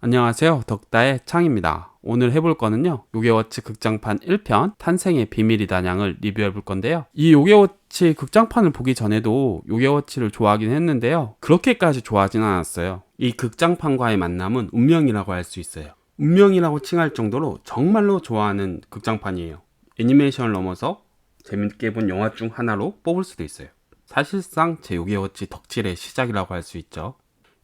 안녕하세요, 덕다의 창입니다. 오늘 해볼 거는요, 요괴워치 극장판 1편 탄생의 비밀이다냥을 리뷰해볼 건데요. 이 요괴워치 극장판을 보기 전에도 요괴워치를 좋아하긴 했는데요, 그렇게까지 좋아하진 않았어요. 이 극장판과의 만남은 운명이라고 할 수 있어요. 운명이라고 칭할 정도로 정말로 좋아하는 극장판이에요. 애니메이션을 넘어서 재밌게 본 영화 중 하나로 뽑을 수도 있어요. 사실상 제 요괴워치 덕질의 시작이라고 할 수 있죠.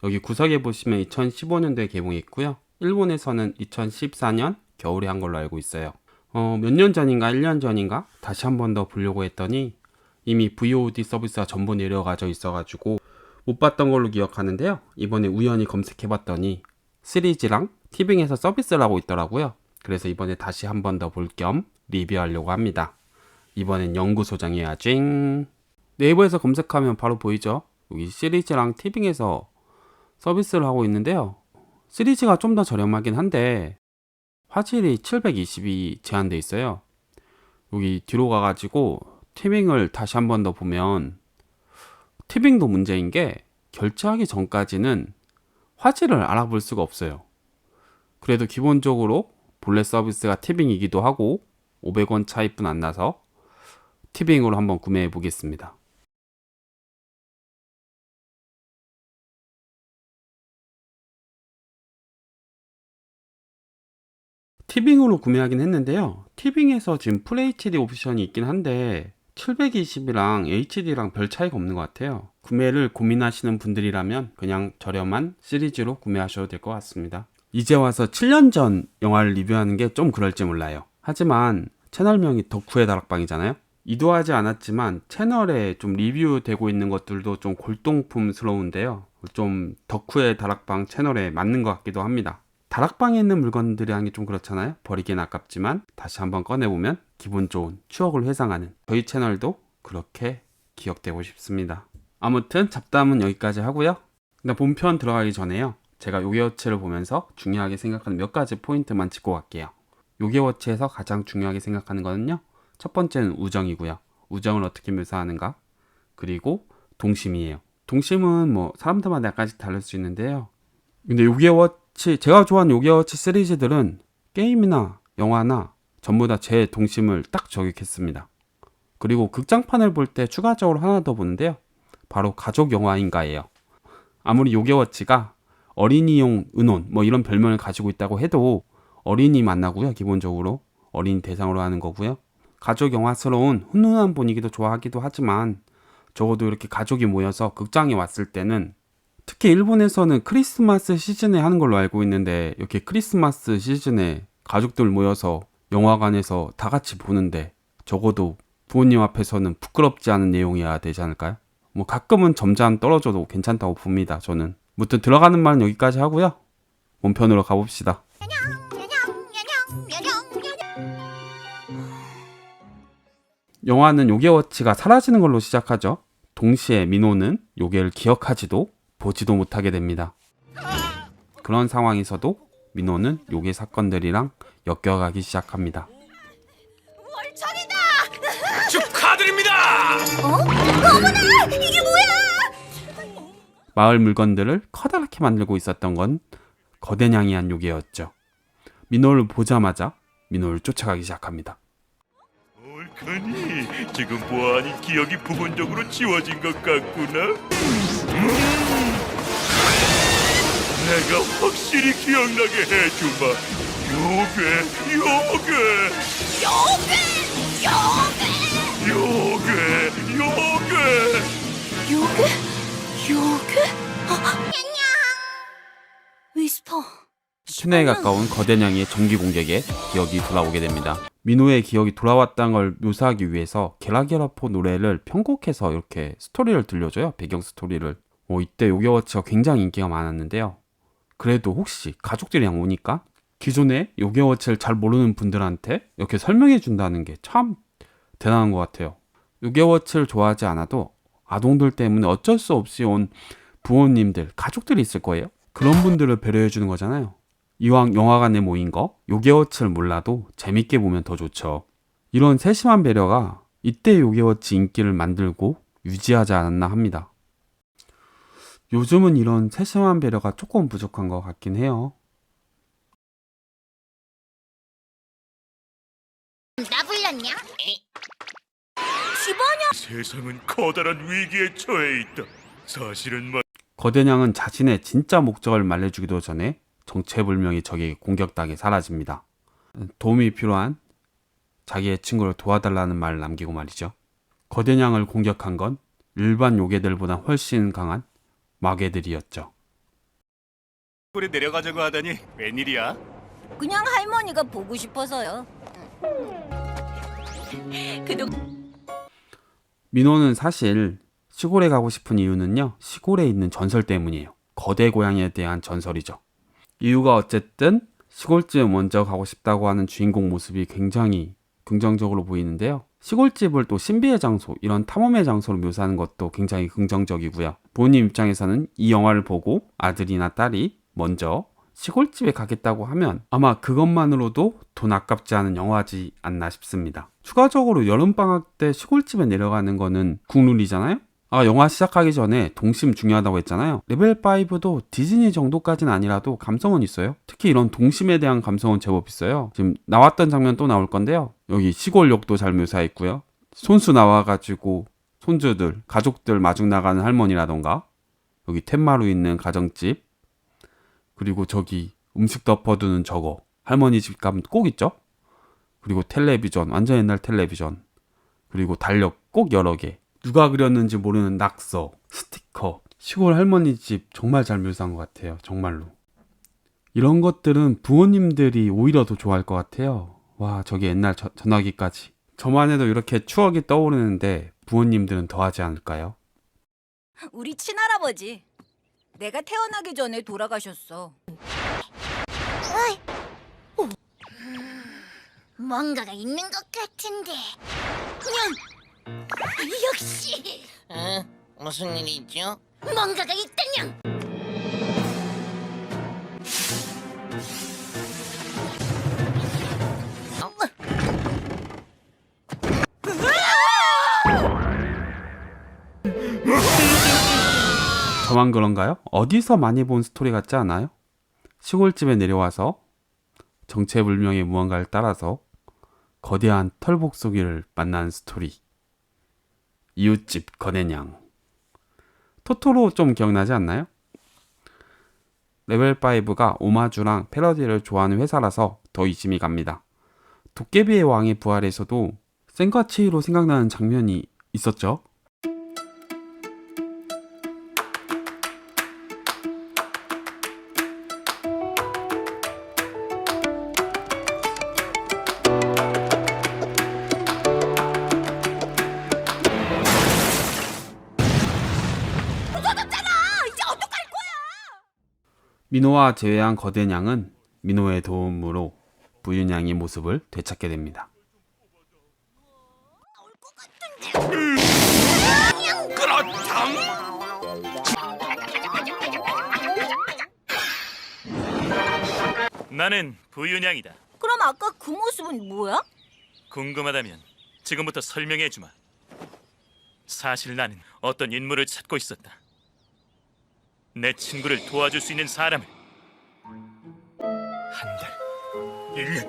여기 구석에 보시면 2015년도에 개봉했고요. 일본에서는 2014년 겨울에 한 걸로 알고 있어요. 몇 년 전인가 1년 전인가 다시 한 번 더 보려고 했더니 이미 VOD 서비스가 전부 내려가져 있어가지고 못 봤던 걸로 기억하는데요. 이번에 우연히 검색해봤더니 시리즈랑 티빙에서 서비스를 하고 있더라고요. 그래서 이번에 다시 한 번 더 볼 겸 리뷰하려고 합니다. 이번엔 연구소장해야지. 네이버에서 검색하면 바로 보이죠? 여기 시리즈랑 티빙에서 서비스를 하고 있는데요. 시리즈가 좀 더 저렴하긴 한데 화질이 720이 제한돼 있어요. 여기 뒤로 가가지고 티빙을 다시 한 번 더 보면 티빙도 문제인 게 결제하기 전까지는 화질을 알아볼 수가 없어요. 그래도 기본적으로 본래 서비스가 티빙이기도 하고 500원 차이뿐 안 나서 티빙으로 한번 구매해 보겠습니다. 티빙으로 구매하긴 했는데요. 티빙에서 지금 FHD 옵션이 있긴 한데 720이랑 HD랑 별 차이가 없는 것 같아요. 구매를 고민하시는 분들이라면 그냥 저렴한 시리즈로 구매하셔도 될 것 같습니다. 이제 와서 7년 전 영화를 리뷰하는 게 좀 그럴지 몰라요. 하지만 채널명이 덕후의 다락방이잖아요. 의도하지 않았지만 채널에 좀 리뷰되고 있는 것들도 좀 골동품스러운데요. 좀 덕후의 다락방 채널에 맞는 것 같기도 합니다. 다락방에 있는 물건들이 하는 게 좀 그렇잖아요. 버리기엔 아깝지만 다시 한번 꺼내보면 기분 좋은 추억을 회상하는 저희 채널도 그렇게 기억되고 싶습니다. 아무튼 잡담은 여기까지 하고요. 근데 본편 들어가기 전에요, 제가 요괴워치를 보면서 중요하게 생각하는 몇 가지 포인트만 짚고 갈게요. 요괴워치에서 가장 중요하게 생각하는 거는요, 첫 번째는 우정이고요. 우정을 어떻게 묘사하는가? 그리고 동심이에요. 동심은 뭐 사람들마다 약간씩 다를 수 있는데요. 근데 요괴워치, 제가 좋아하는 요괴워치 시리즈들은 게임이나 영화나 전부 다 제 동심을 딱 저격했습니다. 그리고 극장판을 볼 때 추가적으로 하나 더 보는데요, 바로 가족 영화인가예요. 아무리 요괴워치가 어린이용 은혼 뭐 이런 별명을 가지고 있다고 해도 어린이 만나고요. 기본적으로 어린이 대상으로 하는 거고요. 가족 영화스러운 훈훈한 분위기도 좋아하기도 하지만 적어도 이렇게 가족이 모여서 극장에 왔을 때는, 특히 일본에서는 크리스마스 시즌에 하는 걸로 알고 있는데, 이렇게 크리스마스 시즌에 가족들 모여서 영화관에서 다 같이 보는데 적어도 부모님 앞에서는 부끄럽지 않은 내용이어야 되지 않을까요? 뭐 가끔은 점잖 떨어져도 괜찮다고 봅니다. 저는 무튼 들어가는 말은 여기까지 하고요, 본편으로 가봅시다. 영화는 요괴워치가 사라지는 걸로 시작하죠. 동시에 민호는 요괴를 기억하지도 보지도 못하게 됩니다. 그런 상황에서도 민호는 요괴 사건들이랑 엮여가기 시작합니다. 월척이다! 축하드립니다! 어머나! 이게 뭐야! 마을 물건들을 커다랗게 만들고 있었던 건 거대냥이한 요괴였죠. 민호를 보자마자 민호를 쫓아가기 시작합니다. 옳거니, 지금 보아하니 기억이 부분적으로 지워진 것 같구나. 내가 확실히 기억나게 해주마. 요괴, 요괴, 요괴! 요괴, 요괴. 요괴? 요괴? 위스퍼. 순회에 가까운 거대냥이의 전기 공격에 기억이 돌아오게 됩니다. 민호의 기억이 돌아왔다는 걸 묘사하기 위해서 게라게라포 노래를 편곡해서 이렇게 스토리를 들려줘요. 배경 스토리를. 이때 요괴워치가 굉장히 인기가 많았는데요. 그래도 혹시 가족들이랑 오니까 기존에 요괴워치를 잘 모르는 분들한테 이렇게 설명해 준다는 게 참 대단한 것 같아요. 요괴워치를 좋아하지 않아도 아동들 때문에 어쩔 수 없이 온 부모님들, 가족들이 있을 거예요. 그런 분들을 배려해 주는 거잖아요. 이왕 영화관에 모인 거 요괴워치를 몰라도 재밌게 보면 더 좋죠. 이런 세심한 배려가 이때 요괴워치 인기를 만들고 유지하지 않았나 합니다. 요즘은 이런 세심한 배려가 조금 부족한 것 같긴 해요. 나 불렀냐? 집어냐? 세상은 커다란 위기에 처해 있다. 사실은 거대냥은 자신의 진짜 목적을 말해주기도 전에 정체불명의 적에게 공격당해 사라집니다. 도움이 필요한 자기의 친구를 도와달라는 말을 남기고 말이죠. 거대냥을 공격한 건 일반 요괴들보다 훨씬 강한 마괴들이었죠. 꿀에 내려가자고 하다니 웬일이야? 그냥 할머니가 보고 싶어서요. 민호는 사실 시골에 가고 싶은 이유는요, 시골에 있는 전설 때문이에요. 거대 고양이에 대한 전설이죠. 이유가 어쨌든 시골집에 먼저 가고 싶다고 하는 주인공 모습이 굉장히 긍정적으로 보이는데요. 시골집을 또 신비의 장소, 이런 탐험의 장소로 묘사하는 것도 굉장히 긍정적이고요. 부모님 입장에서는 이 영화를 보고 아들이나 딸이 먼저 시골집에 가겠다고 하면 아마 그것만으로도 돈 아깝지 않은 영화지 않나 싶습니다. 추가적으로 여름방학 때 시골집에 내려가는 거는 국룰이잖아요? 영화 시작하기 전에 동심 중요하다고 했잖아요. 레벨 5도 디즈니 정도까지는 아니라도 감성은 있어요. 특히 이런 동심에 대한 감성은 제법 있어요. 지금 나왔던 장면 또 나올 건데요. 여기 시골욕도 잘 묘사했고요. 손수 나와가지고 손주들, 가족들 마중 나가는 할머니라던가, 여기 텐마루 있는 가정집, 그리고 저기 음식 덮어두는 저거, 할머니 집 가면 꼭 있죠? 그리고 텔레비전, 완전 옛날 텔레비전, 그리고 달력 꼭 여러 개, 누가 그렸는지 모르는 낙서, 스티커, 시골 할머니 집 정말 잘 묘사한 것 같아요. 정말로. 이런 것들은 부모님들이 오히려 더 좋아할 것 같아요. 와, 저기 옛날 전화기까지. 저만 해도 이렇게 추억이 떠오르는데 부모님들은 더 하지 않을까요? 우리 친할아버지. 내가 태어나기 전에 돌아가셨어. 뭔가가 있는 것 같은데. 역시 무슨 일이 있죠? 뭔가가 있다냥. 저만 그런가요? 어디서 많이 본 스토리 같지 않아요? 시골집에 내려와서 정체불명의 무언가를 따라서 거대한 털복숭이를 만나는 스토리. 이웃집 거대냥. 토토로 좀 기억나지 않나요? 레벨5가 오마주랑 패러디를 좋아하는 회사라서 더 의심이 갑니다. 도깨비의 왕의 부활에서도 센과치히로 생각나는 장면이 있었죠. 민호와 재회한 거대냥은 민호의 도움으로 부윤양의 모습을 되찾게 됩니다. 나는 부윤양이다. 그럼 아까 그 모습은 뭐야? 궁금하다면 지금부터 설명해 주마. 사실 나는 어떤 인물을 찾고 있었다. 내 친구를 도와줄 수 있는 사람을. 한 달, 1년.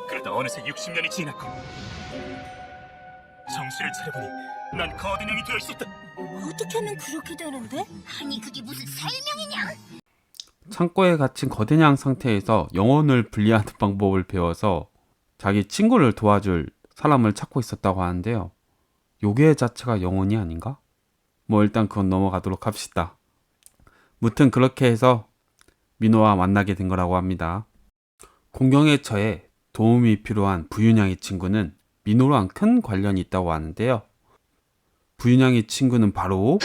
그러다 어느새 60년이 지났고 정신을 차려보니 난 거대냥이 되어 있었다. 어떻게 하면 그렇게 되는데? 아니 그게 무슨 설명이냐? 창고에 갇힌 거대냥 상태에서 영혼을 분리하는 방법을 배워서 자기 친구를 도와줄 사람을 찾고 있었다고 하는데요. 요괴 자체가 영혼이 아닌가? 일단 그건 넘어가도록 합시다. 무튼 그렇게 해서 민호와 만나게 된 거라고 합니다. 공경에 처해 도움이 필요한 부윤양의 친구는 민호랑 큰 관련이 있다고 하는데요. 부윤양의 친구는 바로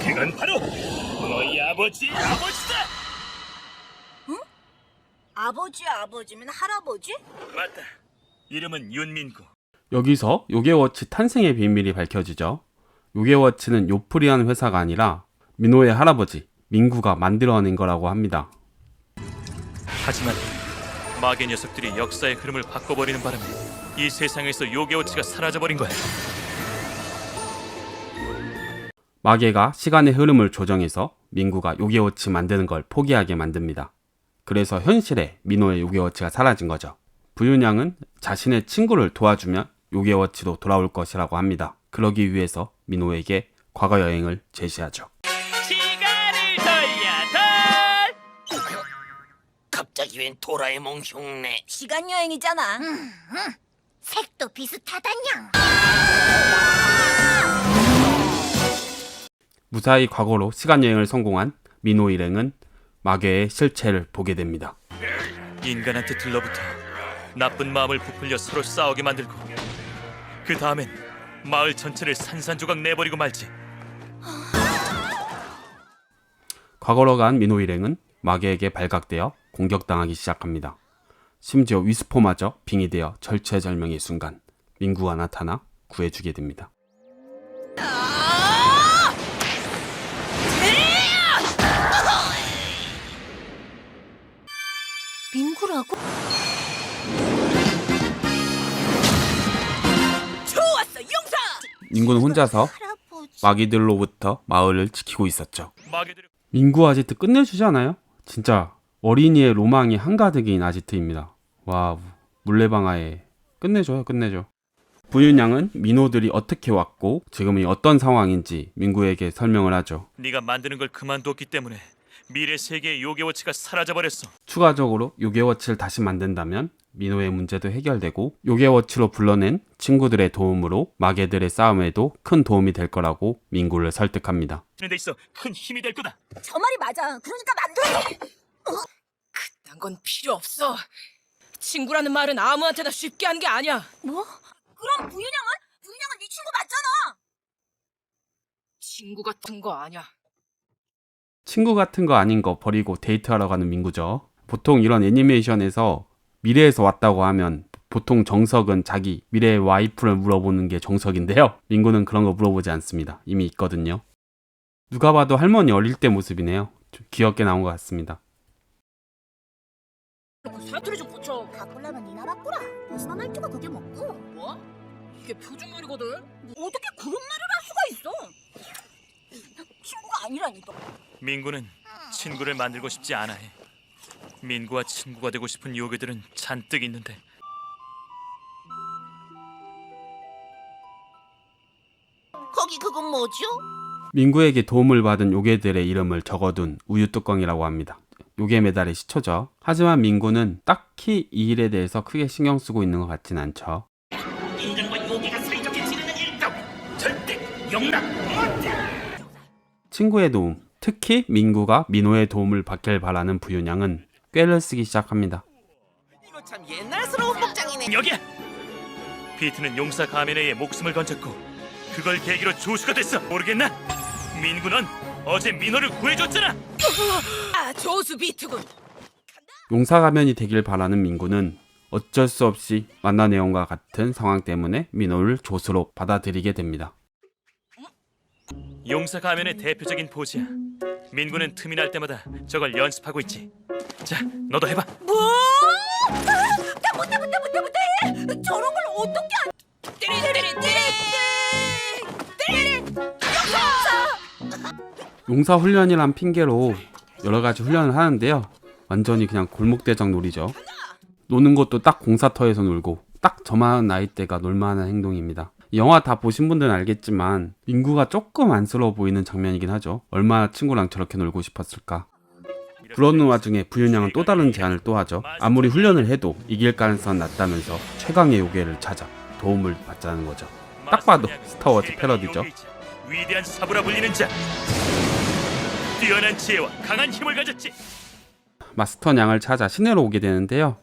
그건 바로 너희 아버지의 아버지다. 아버지의 아버지면 할아버지? 맞다. 이름은 윤민구. 여기서 요괴워치 탄생의 비밀이 밝혀지죠. 요괴워치는 요플이라는 회사가 아니라 민호의 할아버지 민구가 만들어낸 거라고 합니다. 하지만 마계 녀석들이 역사의 흐름을 바꿔버리는 바람에 이 세상에서 요괴워치가 사라져버린 거야. 마계가 시간의 흐름을 조정해서 민구가 요괴워치 만드는 걸 포기하게 만듭니다. 그래서 현실에 민호의 요괴워치가 사라진 거죠. 부윤양은 자신의 친구를 도와주면 요괴워치로 돌아올 것이라고 합니다. 그러기 위해서 민호에게 과거 여행을 제시하죠. 시간을 돌려 갑자기 웬 도라에몽 흉내? 시간 여행이잖아. 색도 비슷하다냥. 무사히 과거로 시간여행을 성공한 민호 일행은 마괴의 실체를 보게 됩니다. 인간한테 들러붙어 나쁜 마음을 부풀려 서로 싸우게 만들고 그 다음엔 마을 전체를 산산조각 내버리고 말지. 과거로 간 민호 일행은 마괴에게 발각되어 공격당하기 시작합니다. 심지어 위스포마저 빙의되어 절체절명의 순간 민구가 나타나 구해주게 됩니다. 민구라고? 좋았어, 용사! 민구는 혼자서 할아버지. 마귀들로부터 마을을 지키고 있었죠. 마귀들이 민구 아지트 끝내주지 않아요? 진짜 어린이의 로망이 한가득인 아지트입니다. 와, 물레방아에 끝내줘요, 끝내줘. 부윤양은 민호들이 어떻게 왔고 지금이 어떤 상황인지 민구에게 설명을 하죠. 네가 만드는 걸 그만뒀기 때문에 미래 세계의 요괴워치가 사라져버렸어. 추가적으로 요괴워치를 다시 만든다면 민호의 문제도 해결되고 요괴워치로 불러낸 친구들의 도움으로 마개들의 싸움에도 큰 도움이 될 거라고 민구를 설득합니다. 하는 데 있어 큰 힘이 될 거다. 저 말이 맞아. 그러니까 만들어. 그딴 건 필요 없어. 친구라는 말은 아무한테나 쉽게 하는 게 아니야. 뭐? 그럼 부윤양은? 부윤양은 네 친구 맞잖아. 친구 같은 거 아니야. 친구 같은 거 아닌 거 버리고 데이트하러 가는 민구죠. 보통 이런 애니메이션에서 미래에서 왔다고 하면 보통 정석은 자기 미래의 와이프를 물어보는 게 정석인데요. 민구는 그런 거 물어보지 않습니다. 이미 있거든요. 누가 봐도 할머니 어릴 때 모습이네요. 좀 귀엽게 나온 것 같습니다. 사투리 좀 고쳐. 바꾸려면 니나 바꾸라. 벗어난 말투가 그게 뭐고? 뭐? 이게 표준말이거든. 어떻게 그런 말을 할 수가 있어? 친구가 아니라니까. 민구는 친구를 만들고 싶지 않아 해. 민구와 친구가 되고 싶은 요괴들은 잔뜩 있는데 거기 그건 뭐죠? 민구에게 도움을 받은 요괴들의 이름을 적어둔 우유뚜껑이라고 합니다. 요괴 메달의 시초죠. 하지만 민구는 딱히 이 일에 대해서 크게 신경 쓰고 있는 것 같진 않죠. 인간과 요괴가 사이좋게 지내는 일도 절대 용납 못해. 친구의 도움, 특히 민구가 민호의 도움을 받길 바라는 부윤양은 꾀를 쓰기 시작합니다. 이거 참 옛날스러운 복장이네. 여기야! 피트는 용사 가면에 의해 목숨을 건졌고 그걸 계기로 조수가 됐어. 모르겠나? 민구 넌 어제 민호를 구해줬잖아. 아, 조수 비트군. 용사 가면이 되길 바라는 민구는 어쩔 수 없이 만나 내용과 같은 상황 때문에 민호를 조수로 받아들이게 됩니다. 용사 가면의 대표적인 포즈야. 민구는 틈이 날 때마다 저걸 연습하고 있지. 자, 너도 해봐. 뭐? 나 못해. 저런 걸 어떻게 안... 용사 훈련이란 핑계로 여러 가지 훈련을 하는데요. 완전히 그냥 골목대장 놀이죠. 노는 것도 딱 공사터에서 놀고 딱 저만한 나이대가 놀만한 행동입니다. 이 영화 다 보신 분들은 알겠지만 민구가 조금 안쓰러워 보이는 장면이긴 하죠. 얼마나 친구랑 저렇게 놀고 싶었을까. 그러는 와중에 부윤양은 또 다른 제안을 또 하죠. 아무리 훈련을 해도 이길 가능성은 낮다면서 최강의 요괴를 찾아 도움을 받자는 거죠. 딱 봐도 스타워즈 패러디죠. 위대한 사부라 불리는 자. 뛰어난 지혜와 강한 힘을 가졌지. 마스터 양을 찾아 시내로 오게 되는데요.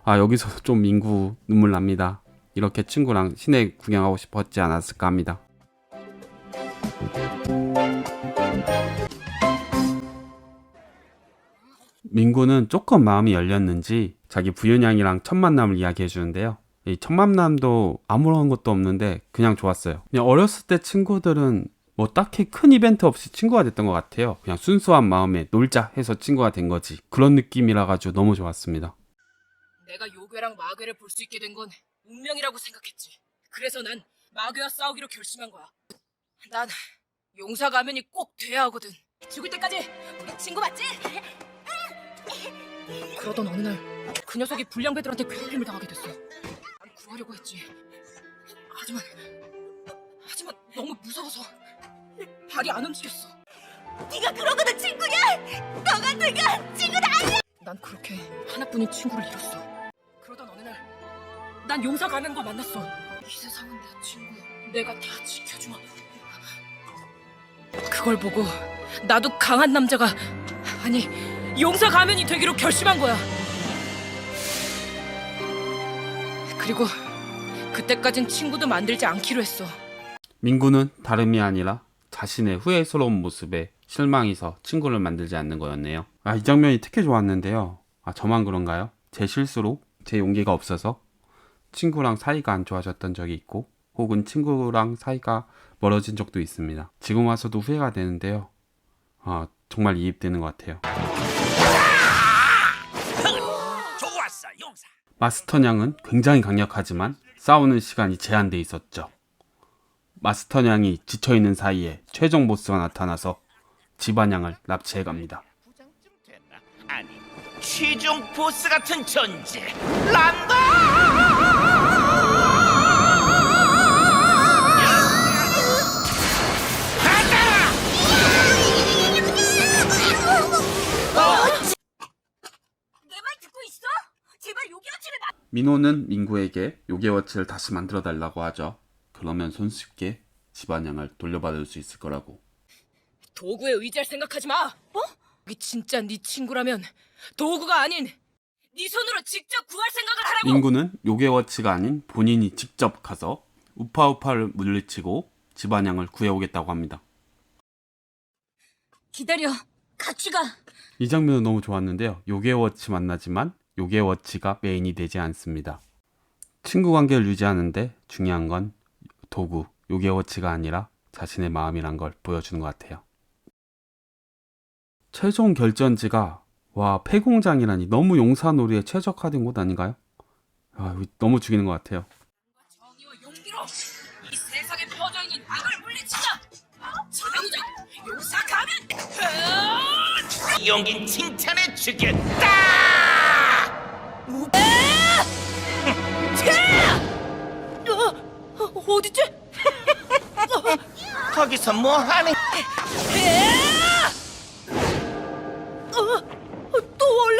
여기서 좀 민구 눈물 납니다. 이렇게 친구랑 시내 구경하고 싶었지 않았을까 합니다. 민구는 조금 마음이 열렸는지 자기 부윤양이랑 첫 만남을 이야기해 주는데요. 이 첫 만남도 아무런 것도 없는데 그냥 좋았어요. 그냥 어렸을 때 친구들은 뭐 딱히 큰 이벤트 없이 친구가 됐던 것 같아요. 그냥 순수한 마음에 놀자 해서 친구가 된 거지. 그런 느낌이라 가지고 너무 좋았습니다. 내가 요괴랑 마괴를 볼 수 있게 된 건 운명이라고 생각했지. 그래서 난 마괴와 싸우기로 결심한 거야. 난 용사 가면이 꼭 돼야 하거든. 죽을 때까지 우리 친구 맞지? 그러던 어느 날 그 녀석이 불량배들한테 괴롭힘을 당하게 됐어. 난 구하려고 했지. 하지만 너무 무서워서 발이 안 움직였어. 네가 그러고도 친구냐? 너 같은 건 친구다 아니야! 난 그렇게 하나뿐인 친구를 잃었어. 그러던 어느 날 난 용사 가면과 만났어. 이 세상은 내 친구, 내가 다 지켜주마. 그걸 보고 나도 강한 남자가, 아니 용사 가면이 되기로 결심한 거야. 그리고 그때까진 친구도 만들지 않기로 했어. 민구는 다름이 아니라 자신의 후회스러운 모습에 실망해서 친구를 만들지 않는 거였네요. 이 장면이 특히 좋았는데요. 저만 그런가요? 제 실수로 제 용기가 없어서 친구랑 사이가 안 좋아졌던 적이 있고, 혹은 친구랑 사이가 멀어진 적도 있습니다. 지금 와서도 후회가 되는데요. 정말 이입되는 것 같아요. 좋았어, 용사. 마스터냥은 굉장히 강력하지만 싸우는 시간이 제한돼 있었죠. 마스터냥이 지쳐있는 사이에 최종 보스가 나타나서 지반냥을 납치해갑니다. 부장쯤 됐나? 아니, 최종 보스 같은 존재. 란다! 내 말 듣고 있어? 제발 요기요치를 민호는 민구에게 요괴워치를 다시 만들어 달라고 하죠. 그러면 손쉽게 지반냥을 돌려받을 수 있을 거라고. 도구에 의지할 생각하지 마. 어? 이게 진짜 네 친구라면 도구가 아닌 네 손으로 직접 구할 생각을 하라고. 민구는 요괴워치가 아닌 본인이 직접 가서 우파우파를 물리치고 지반냥을 구해오겠다고 합니다. 기다려. 같이 가. 이 장면은 너무 좋았는데요. 요괴워치 만나지만 요괴워치가 메인이 되지 않습니다. 친구 관계를 유지하는데 중요한 건 도구, 요괴워치가 아니라 자신의 마음이란 걸 보여주는 것 같아요. 최종 결전지가 폐공장이라니 너무 용사놀이에 최적화된 곳 아닌가요? 너무 죽이는 것 같아요. 정의와 용기로 이 세상에 퍼져 있는 악을 물리치자. 찾아보자. 용사 가면. 용긴 칭찬해 주겠다. 어디지? 거기서 뭐 하는? 또 원래.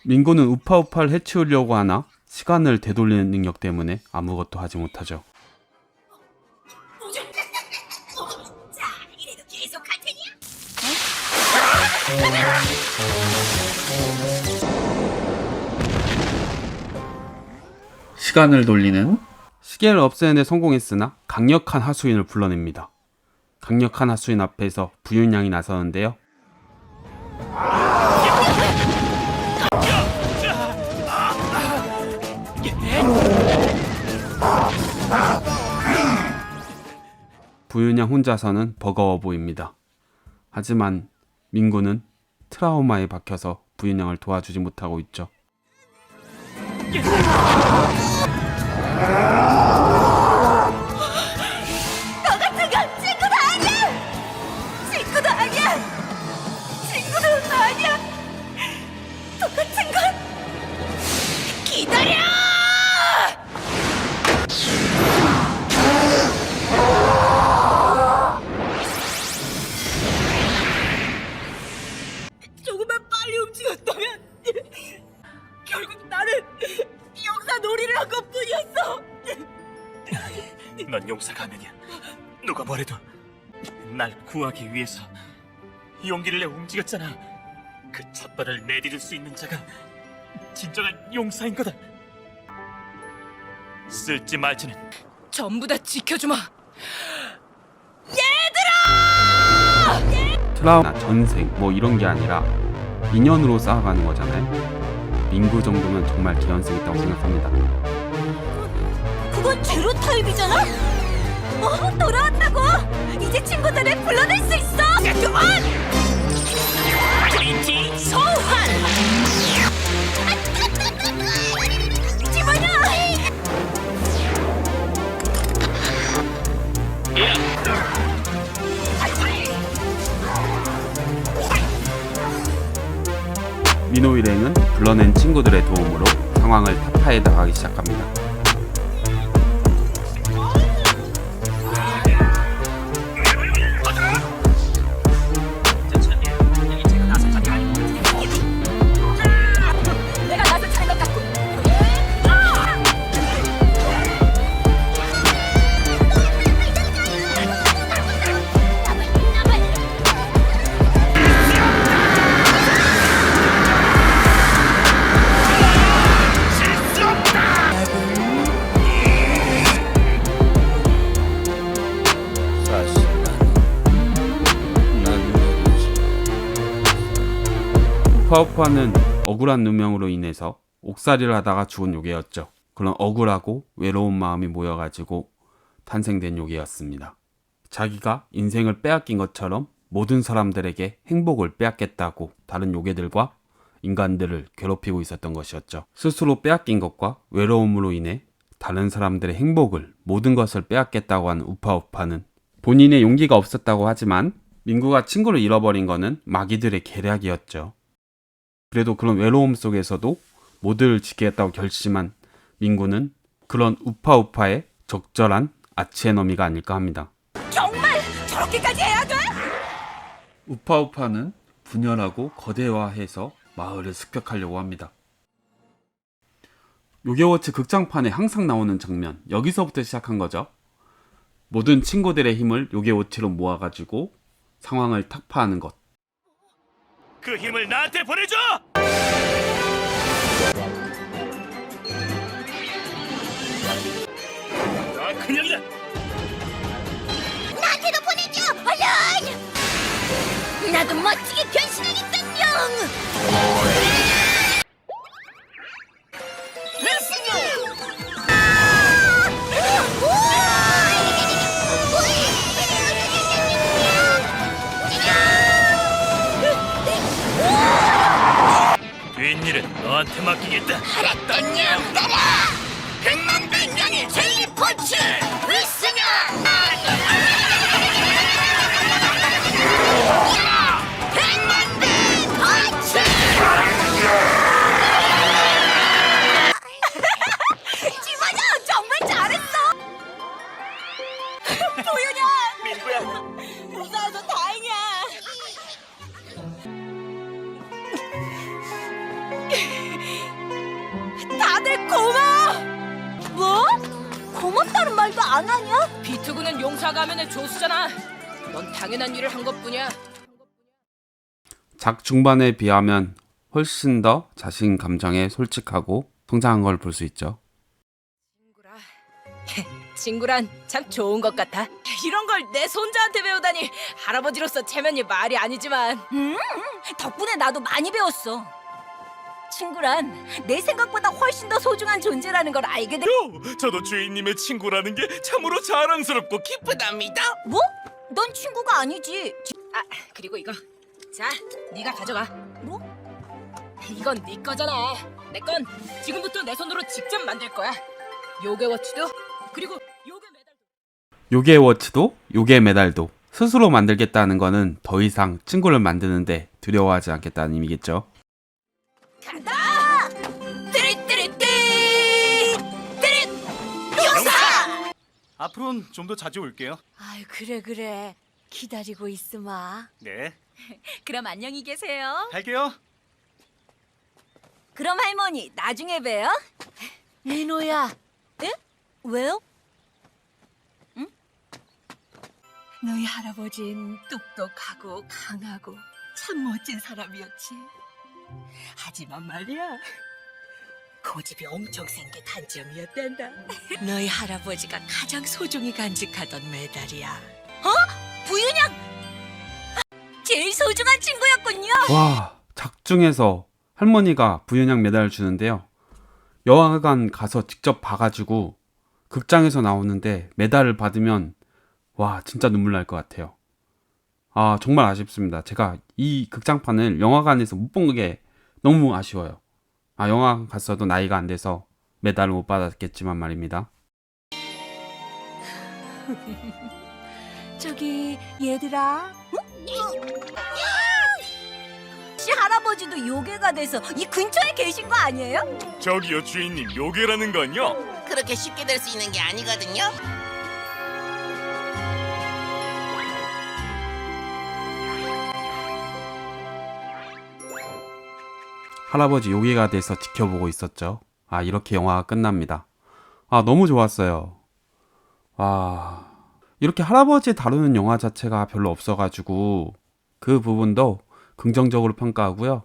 민구는 우파우파를 해치우려고 하나 시간을 되돌리는 능력 때문에 아무것도 하지 못하죠. 자, 이래도 계속 할 테냐? 시간을 돌리는 시계를 없애는 데 성공했으나 강력한 하수인을 불러냅니다. 강력한 하수인 앞에서 부윤양이 나서는데요. 부윤양 혼자서는 버거워 보입니다. 하지만 민구는 트라우마에 박혀서 부윤양을 도와주지 못하고 있죠. 너 같은 건 친구도 아니야! 친구도 아니야! 친구도 아니야! 너 같은 건 기다려! 조금만 빨리 움직였다면 결국 나는 용사 놀이를 한 것뿐이었어. 넌 용사 가면이야. 누가 뭐래도 날 구하기 위해서 용기를 내 움직였잖아. 그 첫발을 내디딜 수 있는 자가 진정한 용사인 거다. 쓸지 말지는 전부 다 지켜주마. 트라우마, 전생 이런 게 아니라 인연으로 쌓아가는 거잖아요. 민구 정도면 정말 개연성 있다고 생각합니다. 그건 제로 타입이잖아? 돌아왔다고! 이제 친구들을 불러낼 수 있어! 그만! 트리티 소환! 집어넣어! 민호 일행은 불러낸 친구들의 도움으로 상황을 타파해 나가기 시작합니다. 내가 나서 차린 것 같고. 우파우파는 억울한 누명으로 인해서 옥살이를 하다가 죽은 요괴였죠. 그런 억울하고 외로운 마음이 모여가지고 탄생된 요괴였습니다. 자기가 인생을 빼앗긴 것처럼 모든 사람들에게 행복을 빼앗겠다고 다른 요괴들과 인간들을 괴롭히고 있었던 것이었죠. 스스로 빼앗긴 것과 외로움으로 인해 다른 사람들의 행복을, 모든 것을 빼앗겠다고 하는 우파우파는 본인의 용기가 없었다고 하지만 민구가 친구를 잃어버린 것은 마귀들의 계략이었죠. 그래도 그런 외로움 속에서도 모두를 지키겠다고 결심한 민구는 그런 우파우파의 적절한 아치에너미가 아닐까 합니다. 정말 저렇게까지 해야 돼? 우파우파는 분열하고 거대화해서 마을을 습격하려고 합니다. 요괴워치 극장판에 항상 나오는 장면, 여기서부터 시작한 거죠. 모든 친구들의 힘을 요괴워치로 모아가지고 상황을 타파하는 것. 그 힘을 나한테 보내줘! 나 그냥이야! 나한테도 보내줘! 얼른! 나도 멋지게 변신하겠단요! 뒷일은 너한테 맡기겠다. 알았단요! 따라! 백만백냥이 젤리 펀치! 으스냐! 백만백 펀치! 지마자 정말 잘했어! 도윤아! 민구야! 무사해서 다행이야! 다들 고마워! 뭐? 고맙다는 말도 안 하냐? 비투구는 용사 가면의 조수잖아. 넌 당연한 일을 한 것뿐이야. 작 중반에 비하면 훨씬 더 자신 감정에 솔직하고 성장한 걸 볼 수 있죠. 친구라. 친구란 참 좋은 것 같아. 이런 걸 내 손자한테 배우다니 할아버지로서 체면이 말이 아니지만. 덕분에 나도 많이 배웠어. 친구란 내 생각보다 훨씬 더 소중한 존재라는 걸 알게 돼. 저도 주인님의 친구라는 게 참으로 자랑스럽고 기쁘답니다. 뭐? 넌 친구가 아니지. 아 그리고 이거. 자, 네가 가져가. 뭐? 이건 네 거잖아. 내 건 지금부터 내 손으로 직접 만들 거야. 요괴워치도 그리고 요괴 메달도. 요괴워치도 요괴 메달도 스스로 만들겠다는 거는 더 이상 친구를 만드는데 두려워하지 않겠다는 의미겠죠. 간다! 띠리띠리띠! 띠리! 용사! 앞으로는 좀 더 자주 올게요. 아유 그래 기다리고 있으마. 네, 그럼 안녕히 계세요. 갈게요. 그럼 할머니 나중에 봬요. 민호야. 응? 왜요? 응? 너희 할아버진 똑똑하고 강하고 참 멋진 사람이었지. 하지만 말이야 고집이 엄청 센 게 단점이었단다. 너희 할아버지가 가장 소중히 간직하던 메달이야. 어? 부윤양! 제일 소중한 친구였군요. 와, 작중에서 할머니가 부윤양 메달을 주는데요. 영화관 가서 직접 봐가지고 극장에서 나오는데 메달을 받으면 와 진짜 눈물 날 것 같아요. 아 정말 아쉽습니다. 제가 이 극장판을 영화관에서 못 본 게 너무 아쉬워요. 아 영화관 갔어도 나이가 안 돼서 메달을 못 받았겠지만 말입니다. 저기 얘들아. 씨 할아버지 할아버지도 요괴가 돼서 이 근처에 계신 거 아니에요? 저기요 주인님, 요괴라는 건요. 그렇게 쉽게 될 수 있는 게 아니거든요. 할아버지 요괴가 돼서 지켜보고 있었죠. 아, 이렇게 영화가 끝납니다. 아, 너무 좋았어요. 아, 이렇게 할아버지 다루는 영화 자체가 별로 없어가지고 그 부분도 긍정적으로 평가하고요.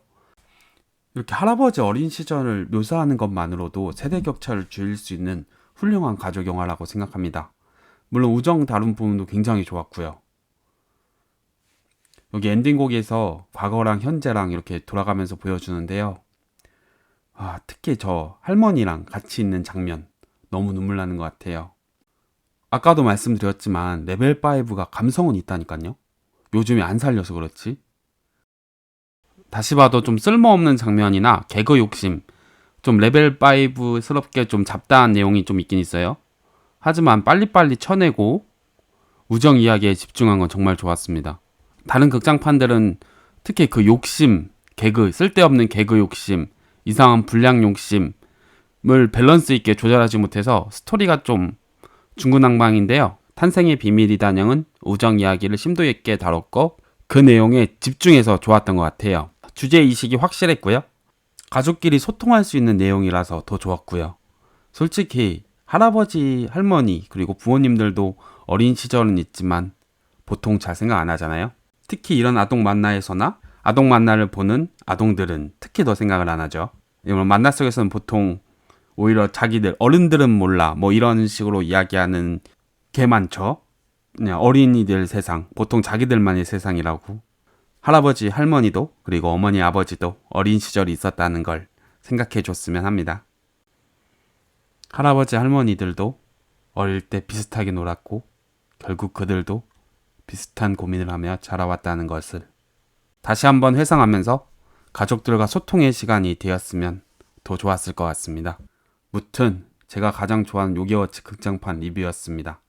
이렇게 할아버지 어린 시절을 묘사하는 것만으로도 세대 격차를 줄일 수 있는 훌륭한 가족 영화라고 생각합니다. 물론 우정 다룬 부분도 굉장히 좋았고요. 여기 엔딩곡에서 과거랑 현재랑 이렇게 돌아가면서 보여주는데요. 아, 특히 저 할머니랑 같이 있는 장면 너무 눈물 나는 것 같아요. 아까도 말씀드렸지만 레벨 5가 감성은 있다니까요. 요즘에 안 살려서 그렇지. 다시 봐도 좀 쓸모없는 장면이나 개그 욕심, 좀 레벨 5스럽게 좀 잡다한 내용이 좀 있긴 있어요. 하지만 빨리빨리 쳐내고 우정 이야기에 집중한 건 정말 좋았습니다. 다른 극장판들은 특히 그 욕심, 개그, 쓸데없는 개그 욕심, 이상한 불량 욕심을 밸런스 있게 조절하지 못해서 스토리가 좀 중구난방인데요. 탄생의 비밀이다냥은 우정 이야기를 심도 있게 다뤘고 그 내용에 집중해서 좋았던 것 같아요. 주제의식이 확실했고요. 가족끼리 소통할 수 있는 내용이라서 더 좋았고요. 솔직히 할아버지, 할머니, 그리고 부모님들도 어린 시절은 있지만 보통 잘 생각 안 하잖아요. 특히 이런 아동 만나에서나 아동 만나를 보는 아동들은 특히 더 생각을 안 하죠. 이런 만나 속에서는 보통 오히려 자기들, 어른들은 몰라 뭐 이런 식으로 이야기하는 게 많죠. 그냥 어린이들 세상, 보통 자기들만의 세상이라고. 할아버지, 할머니도 그리고 어머니, 아버지도 어린 시절이 있었다는 걸 생각해 줬으면 합니다. 할아버지, 할머니들도 어릴 때 비슷하게 놀았고 결국 그들도 비슷한 고민을 하며 자라왔다는 것을 다시 한번 회상하면서 가족들과 소통의 시간이 되었으면 더 좋았을 것 같습니다. 무튼 제가 가장 좋아하는 요괴워치 극장판 리뷰였습니다.